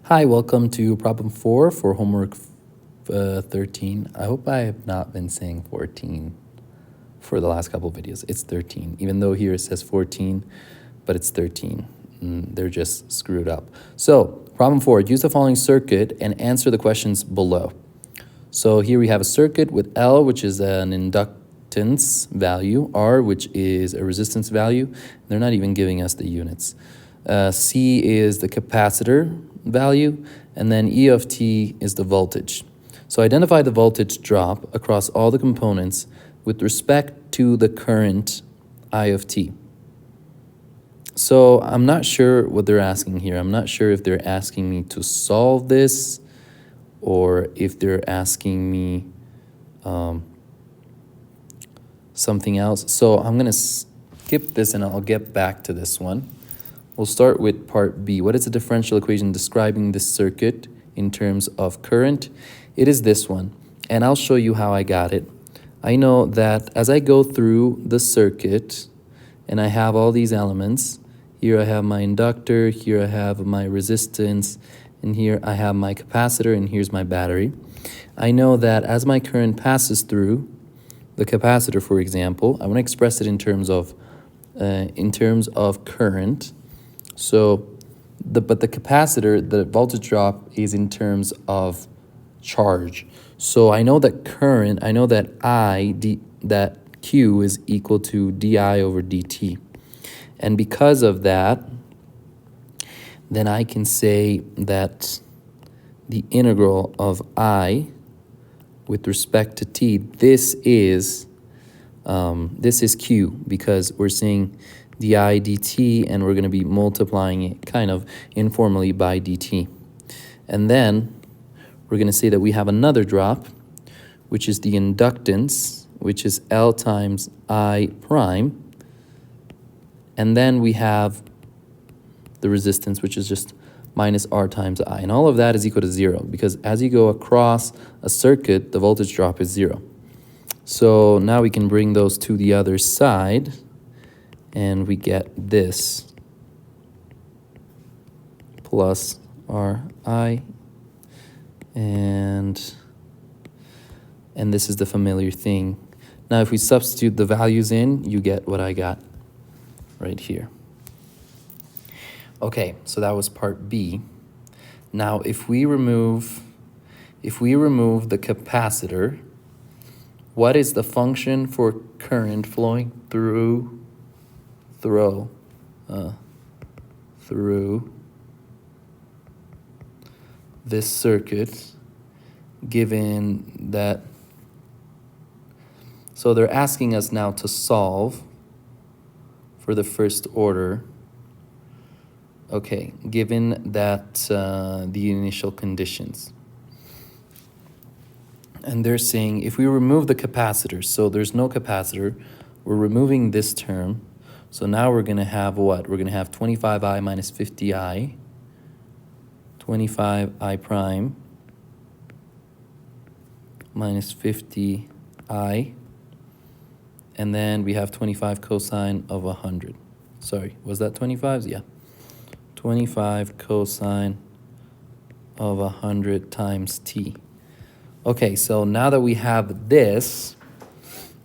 Hi, welcome to problem 4 for homework 13. I hope I have not been saying 14 for the last couple of videos. It's 13, even though here it says 14, but it's 13. They're just screwed up. So, problem 4, use the following circuit and answer the questions below. So here we have a circuit with L, which is an inductance value, R, which is a resistance value. They're not even giving us the units. C is the capacitor value, and then E of t is the voltage. So identify the voltage drop across all the components with respect to the current I of t. So I'm not sure what they're asking here. I'm not sure if they're asking me to solve this or if they're asking me something else. So I'm going to skip this and I'll get back to this one. We'll start with part B. What is the differential equation describing this circuit in terms of current? It is this one, and I'll show you how I got it. I know that as I go through the circuit and I have all these elements, here I have my inductor, here I have my resistance, and here I have my capacitor, and here's my battery. I know that as my current passes through the capacitor, for example, I want to express it in terms of current. So, but the capacitor, the voltage drop is in terms of charge. So I know that current, I know that that Q is equal to di over dt. And because of that, then I can say that the integral of I with respect to t, this is Q, because we're saying di dt, and we're going to be multiplying it kind of informally by dt. And then we're going to say that we have another drop, which is the inductance, which is L times I prime. And then we have the resistance, which is just minus R times I. And all of that is equal to 0, because as you go across a circuit, the voltage drop is 0. So now we can bring those to the other side, and we get this plus Ri, and this is the familiar thing. Now if we substitute the values in, you get what I got right here. Okay, so that was part B. Now if we remove the capacitor, what is the function for current flowing through this circuit, given that? So they're asking us now to solve for the first order. Okay, given that the initial conditions. And they're saying if we remove the capacitor, so there's no capacitor, we're removing this term. So now we're going to have what? We're going to have 25i minus 50i, 25i prime minus 50i, and then we have 25 cosine of 100. Sorry, was that 25? Yeah. 25 cosine of 100 times t. Okay, so now that we have this,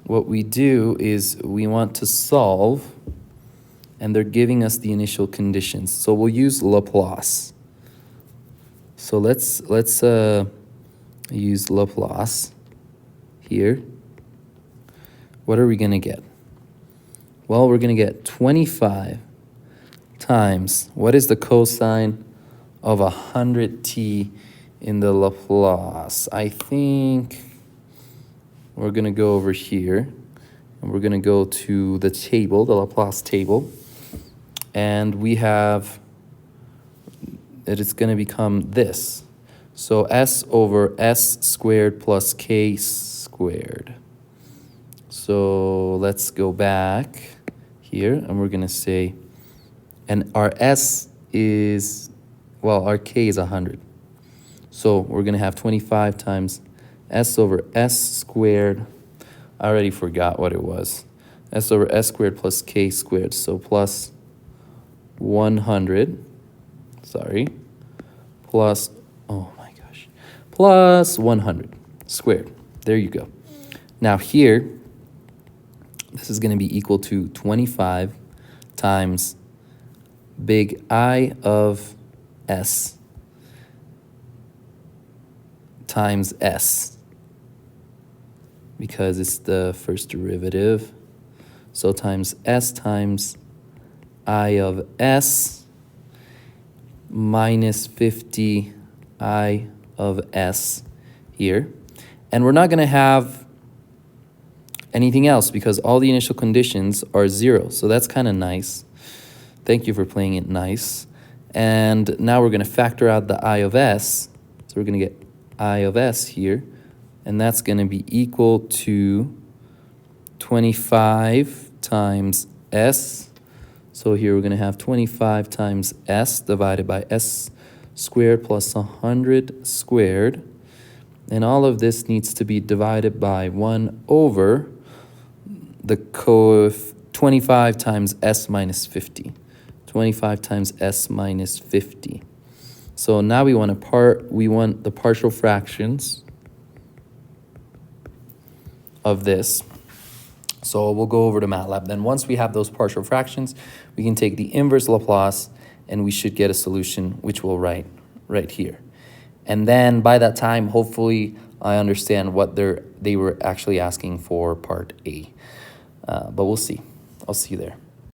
what we do is we want to solve, and they're giving us the initial conditions. So we'll use Laplace. So let's use Laplace here. What are we going to get? Well, we're going to get 25 times, what is the cosine of 100t in the Laplace? I think we're going to go over here, and we're going to go to the table, the Laplace table, and we have that it's going to become this. So s over s squared plus k squared. So let's go back here, and we're going to say, and our s is, well, our k is 100. So we're going to have 25 times s over s squared. I already forgot what it was. S over s squared plus k squared. So plus 100, plus, oh my gosh, plus 100 squared. There you go. Now here, this is going to be equal to 25 times big I of s times s, because it's the first derivative. So times s times I of s minus 50 I of s here. And we're not going to have anything else because all the initial conditions are 0. So that's kind of nice. Thank you for playing it nice. And now we're going to factor out the I of s. So we're going to get I of s here. And that's going to be equal to 25 times s. So here we're going to have 25 times s divided by s squared plus 100 squared. And all of this needs to be divided by 1 over the 25 times s minus 50. 25 times s minus 50. So now we want the partial fractions of this. So we'll go over to MATLAB. Then once we have those partial fractions, we can take the inverse Laplace and we should get a solution which we'll write right here. And then by that time, hopefully I understand what they were actually asking for part A. But we'll see. I'll see you there.